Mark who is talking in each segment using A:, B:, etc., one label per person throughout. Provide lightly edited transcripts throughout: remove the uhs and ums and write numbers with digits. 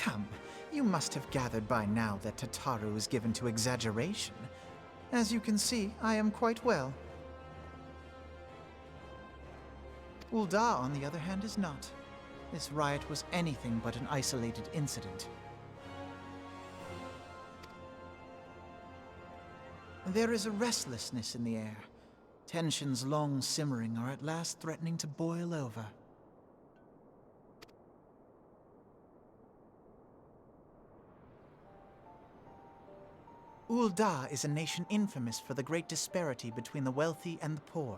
A: Come, you must have gathered by now that Tataru is given to exaggeration. As you can see, I am quite well. Ul'dah, on the other hand, is not. This riot was anything but an isolated incident. There is a restlessness in the air. Tensions long simmering are at last threatening to boil over. Ul'dah is a nation infamous for the great disparity between the wealthy and the poor.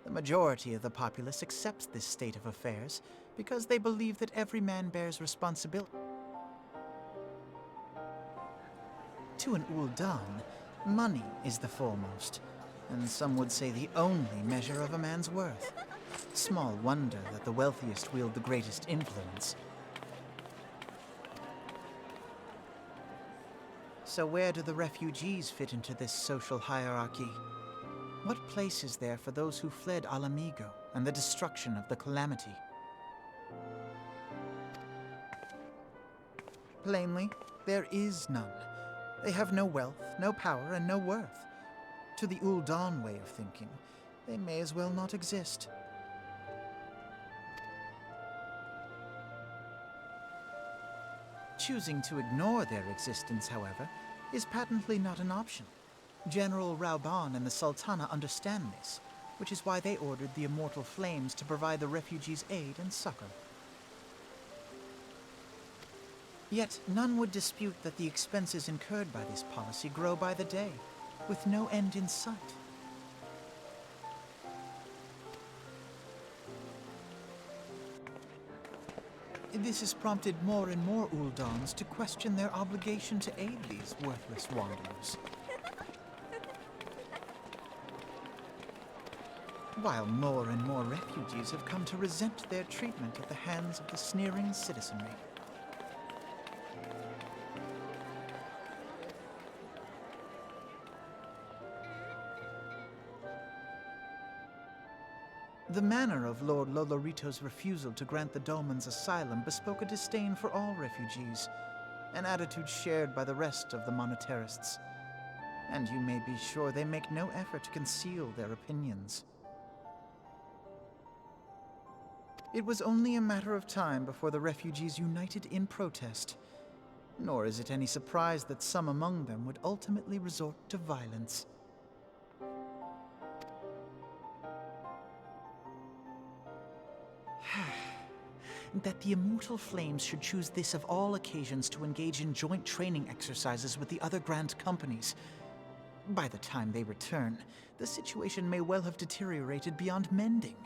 A: The majority of the populace accepts this state of affairs because they believe that every man bears responsibility. To an Ul'dah, money is the foremost, and some would say the only measure of a man's worth. Small wonder that the wealthiest wield the greatest influence. So where do the refugees fit into this social hierarchy? What place is there for those who fled Alamigo and the destruction of the Calamity? Plainly, there is none. They have no wealth, no power, and no worth. To the Ul'dah way of thinking, they may as well not exist. Choosing to ignore their existence, however, is patently not an option. General Reborn and the Sultana understand this, which is why they ordered the Immortal Flames to provide the refugees aid and succor. Yet none would dispute that the expenses incurred by this policy grow by the day, with no end in sight. This has prompted more and more Ul'dahs to question their obligation to aid these worthless wanderers. While more and more refugees have come to resent their treatment at the hands of the sneering citizenry. The manner of Lord Lolorito's refusal to grant the Dolmens asylum bespoke a disdain for all refugees, an attitude shared by the rest of the monetarists. And you may be sure they make no effort to conceal their opinions. It was only a matter of time before the refugees united in protest, nor is it any surprise that some among them would ultimately resort to violence. That the Immortal Flames should choose this of all occasions to engage in joint training exercises with the other Grand Companies. By the time they return, the situation may well have deteriorated beyond mending.